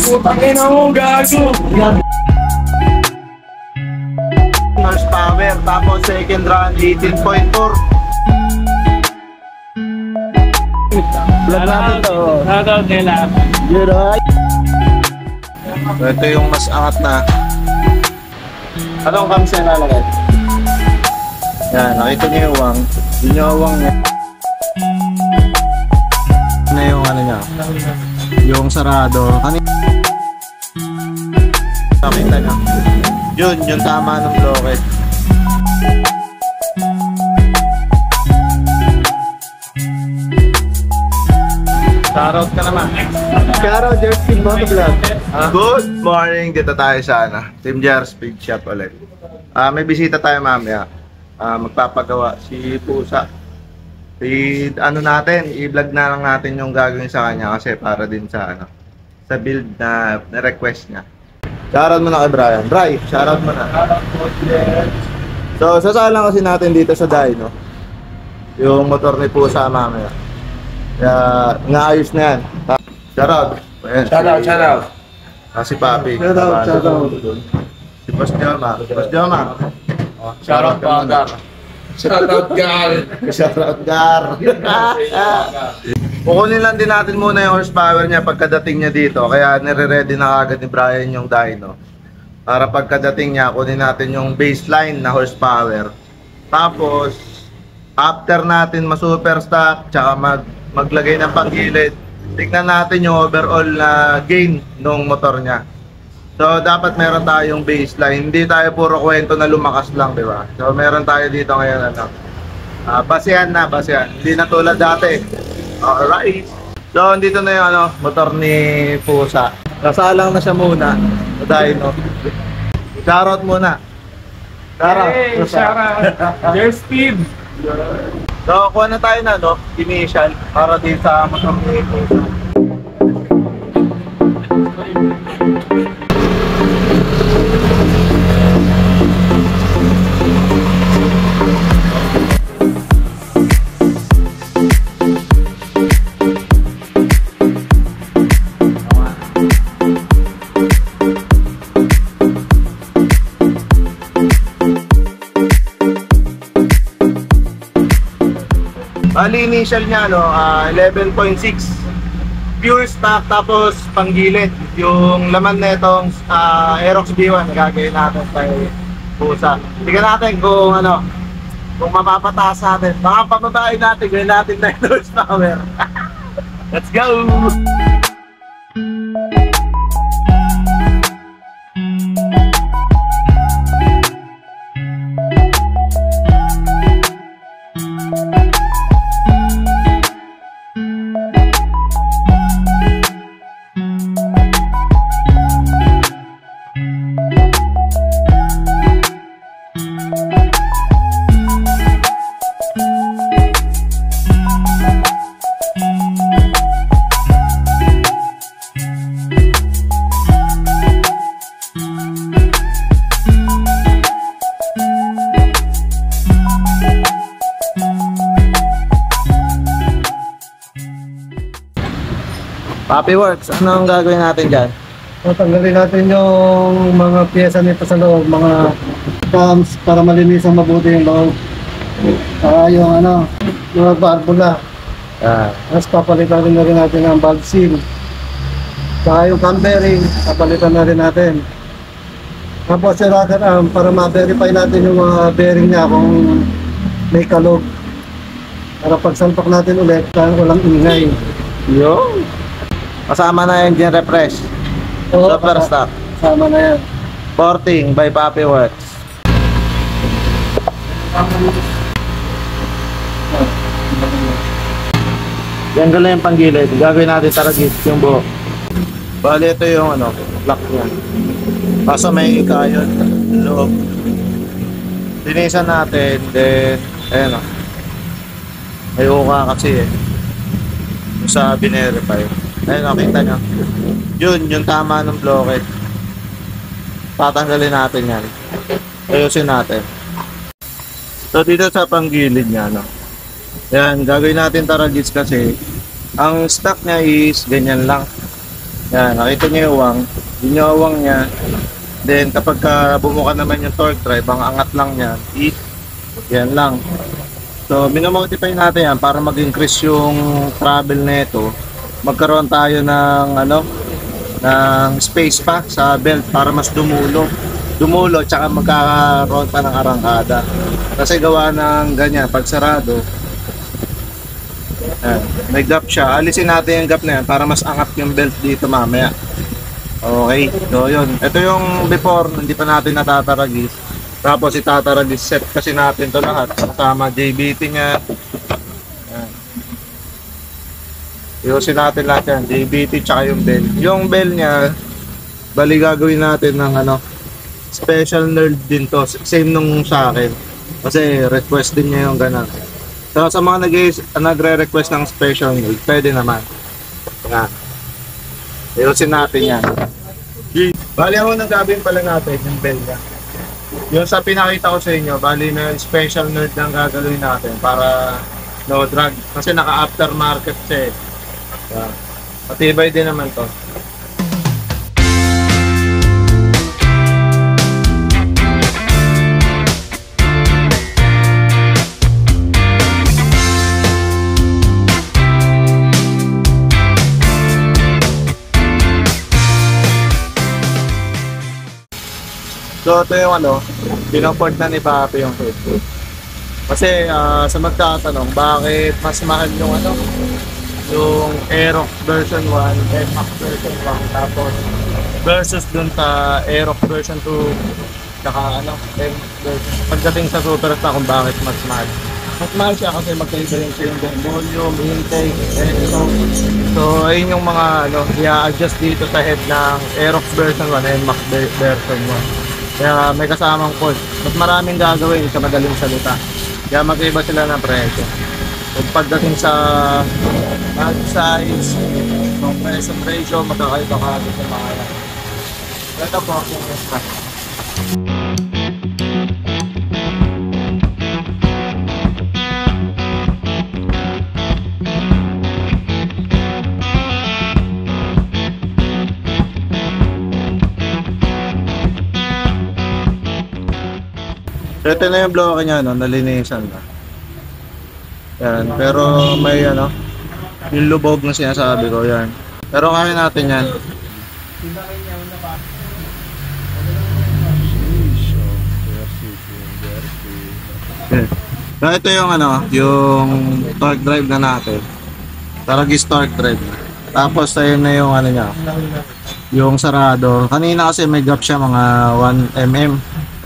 Putang ina mo, gago! Horsepower, tapos second run 18.4. Vlog natin to. Shoutout nila. Yun ay. Ito yung mas angat na. Anong kami siya nalagay? Yan, nakita niyo yung wang. Yun yung wang niya. Na yung ano niya. Yung sarado. Nakita niyo. Yun, yung tama ng blocket. Shoutout ka naman. Shoutout, Jerry Speed Motovlog. Good morning, dito tayo sa Team Jerry Speed Shop ulit. May bisita tayo mamaya. Magpapagawa si Pusa. Natin, i-vlog na lang natin yung gagawin sa kanya kasi para din sa sa build na request niya. Shoutout mo na kay Brian. Bri, shoutout mo na. So, sasalang kasi natin dito sa dyno yung motor ni Pusa mamaya. Kaya, naayos na yan. Shoutout. Shoutout. Si Papi. Shoutout. Si Boss Joma. Boss Joma. Shoutout Pagar. Shoutout Gar. Shoutout Gar. Kukunin lang din natin muna yung horsepower niya pagkadating niya dito. Kaya nire-ready na agad ni Brian yung dyno. Para pagkadating niya, kunin natin yung baseline na horsepower. Tapos, after natin ma-super stock, tsaka maglagay ng panggilid, tignan natin yung overall na gain ng motor niya. So, dapat meron tayong baseline. Hindi tayo puro kwento na lumakas lang, di ba? So, meron tayo dito ngayon, basehan na. Hindi na tulad dati. Alright. So, dito na yung motor ni Pusa. Nasalang na siya muna. Dyno. Shoutout muna. Hey, shoutout. Jerry Speed. So, kuha na tayo na, initial para din sa motor ni Pusa. Bali initial niya 11.6 pure stock tapos panggilid. Yung laman na itong Aerox B1 gagawin natin kay Pusa. Tingnan natin kung kung mapapataas natin. Baka pababain natin, gawin natin 9 horsepower. Let's go! Papi Works, ano ang gagawin natin dyan? Tanggalin natin yung mga pyesa nito sa loob, mga cams para malinisan mabuti yung loob. Yung mga barbula. Tapos papalitan na rin natin ang valve seal. Saka yung cam bearing, papalitan na rin natin. Tapos yung rocker arm para ma-verify natin yung mga bearing niya kung may kalog. Para pagsalpak natin ulit, walang ingay. Yo! Kasama na yung engine refresh. Super stock. Kasama na yan. Porting by Papi Works. Yan gala yung panggilid. Gagawin natin taragit yung buhok. Bali ito yung lock niya. Kaso may ikayon loob. Linisan natin. Then ayan may uka kasi sa binerify. Ayun, nakita nyo. Yun, yung tama ng blocket. Tatanggalin natin yan. Ayusin natin. So, dito sa panggilid niya, yan, gagawin natin taragis kasi ang stock niya is ganyan lang. Yan, nakita niyo yung uwang. Yun yung uwang niya. Then kapag bumuka naman yung torque drive, ang angat lang niya, yan lang. So, minomodify natin yan para mag-increase yung travel nito. Magkaroon tayo ng ng space pa sa belt para mas dumulo tsaka magkakaroon pa ng arangkada. Kasi gawa ng ganyan, pag sarado, may gap siya. Alisin natin yung gap na yan para mas angat yung belt dito mamaya. Okay, so yun. Ito yung before, hindi pa natin natataragis. Tapos itataragis, set kasi natin to lahat. Kasama JBT nya. Yan. Iusin natin lahat yan. JBT tsaka yung bell. Yung bell nya, bali gagawin natin ng special nerd din to. Same nung sa akin. Kasi request din niya yung ganun. So sa mga nagre-request ng special nerd, pwede naman. Yan. Iusin natin yan. Bali ako nagagawin pala natin yung bell nya. Yung sa pinakita ko sa inyo, bali na special nerd lang gagawin natin para no drag. Kasi naka-aftermarket siya eh. Yeah. Matibay din naman to. So ito yung pinoport na ni Papi yung headset. Kasi sa magtatanong, bakit mas mahal yung yung Aerox version 1, NMAX version 1, tapos versus dun sa Aerox version 2, tsaka NMAX version. Pagdating sa super stock kung bakit mas mahal. Mas mahal siya kasi magkaiba yung cylinder volume, intake, so ayun yung mga i-adjust dito sa head ng Aerox version 1, NMAX version 1. Kaya may kasamang cost. Mas maraming gagawin sa madaling salita. Kaya magkaiba sila ng presyo. Kung pagdating sa size, compression ratio, magkakaiba ka sa mga yan. Ito po ang extra. Ito na yung bloke niya, nalinisan na. Yan, pero may yung lubog na sinasabi ko, yan. Pero kaya natin yan. So, ito yung yung torque drive na natin. Taragis torque drive. Tapos ayun na yung niya, yung sarado. Kanina kasi may gap siya mga 1 mm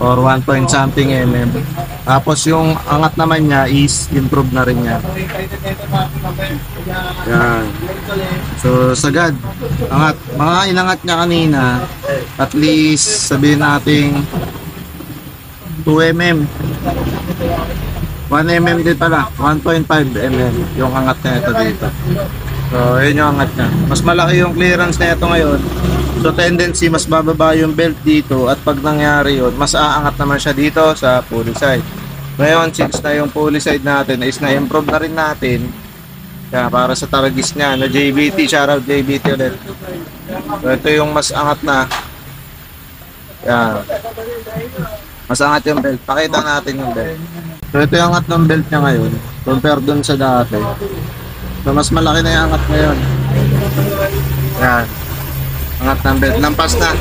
or 1 point something mm. Tapos yung angat naman niya is improve na rin niya. Yan. So sagad. Angat. Mga inangat niya kanina, at least sabihin nating 2 mm. 1 mm din pala. 1.5 mm yung angat niya ito dito. So yun yung angat niya. Mas malaki yung clearance na ito ngayon. So tendency mas bababa yung belt dito, at pag nangyari yun, mas aangat naman siya dito sa pulley side. Ngayon, since na yung pulley side natin is na-improve na rin natin, kaya para sa taragis niya na JBT, shoutout JBT ulit. So ito yung mas angat na. Yan. Mas angat yung belt. Pakita natin yung belt. So ito yung angat ng belt niya ngayon compare dun sa dati. So mas malaki na yung angat ngayon. Yan. Angat ng belt. Lampas na.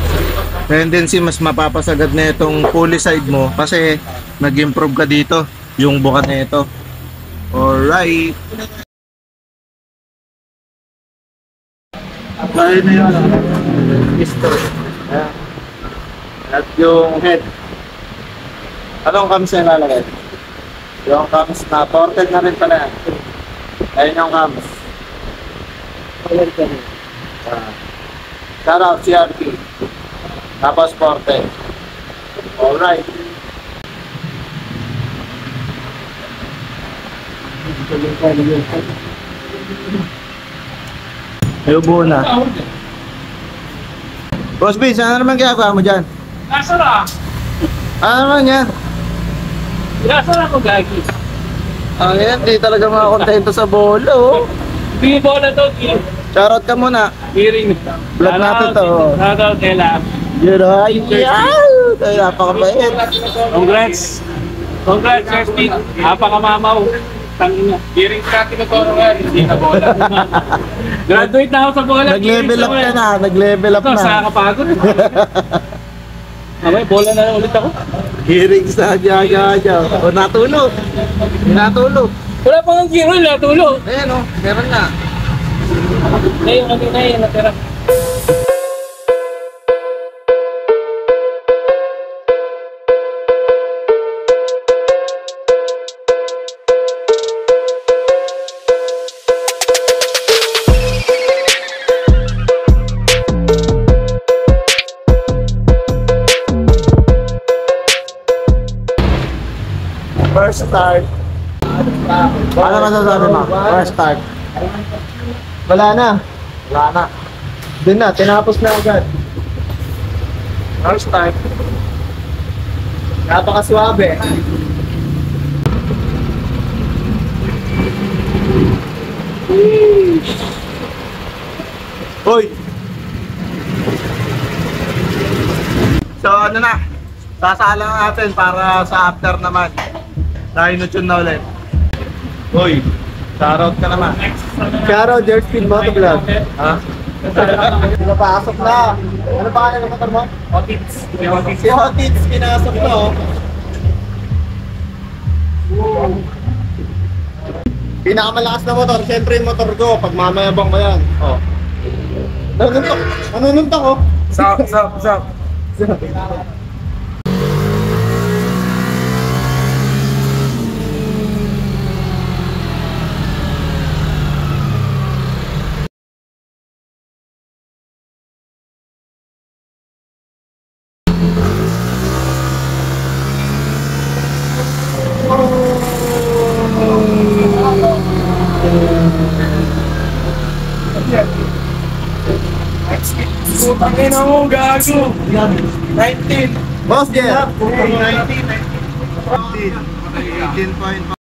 Tendency mas mapapasagad na itong pulley side mo kasi nag-improve ka dito yung bukat na ito. Alright. Kaya na yun. Piston. At yung head. Anong cams na lalagay? Yung cams na ported na rin pala yan. Ayun yung cams. Shoutout CRT. Tapos ported. Alright. Ayubo na. Boss Vince, ano naman ginagawa mo dyan? Nasa na? Ano naman yan? Nasa na ako, Gagi? Ang yan, di talaga mga kontento sa bolo. Hindi bola to, Shoutout ka muna. Hearing. Vlog natin to. Shoutout kay Lab. Yun o. Ay, napakabait. Congrats. Congrats, Justin. Napakamamaw. Tangina. Hearing natin na tono nga. Hindi na bola. Graduate na ako sa bola. Nag-level up ka na. Nag-level up Ito, na. sa kapagod. Abay, bola na lang ulit ako. Hearing sa gaga. O, natulog. Natulog. Wala pa ng giro, natulo. Ayan o, meron na. Ngayon, kanina yun, natira. First start. Ano masasabi mo? First start. Wala na. Wala na. Doon na, tinapos na agad. First start. Napakaswabe. Hoy! So ano na? Sasala na natin para sa after naman. Dahil tune na ulit. Hoy! Shoutout ka naman. Karo, Dirt Speed Motovlog. Ha? Pinapasok na. Ano pa ng motor mo? Otits. Si Hotits, pinasok na oh. Pinakamalakas na motor, siyempre yung motor ko, pag mamayabang mo yan. Oh. Nanununtok ko. Sup. Putang ina mo, gago. 19. Boss, yeah. 19.2.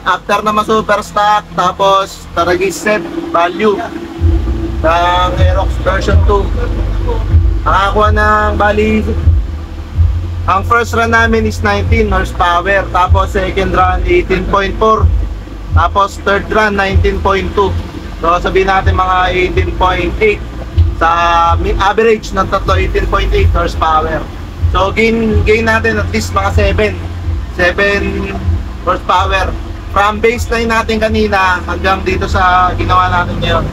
After na ma-super stock, tapos taragis set value ng Aerox version 2. Nakakuha ng bali, ang first run namin is 19 horsepower, tapos second run 18.4, tapos third run 19.2. So sabihin natin mga 18.8 sa average ng tatlo, 18.8 horsepower. So gain natin at least mga 7 horsepower from baseline natin kanina hanggang dito sa ginawa natin ngayon.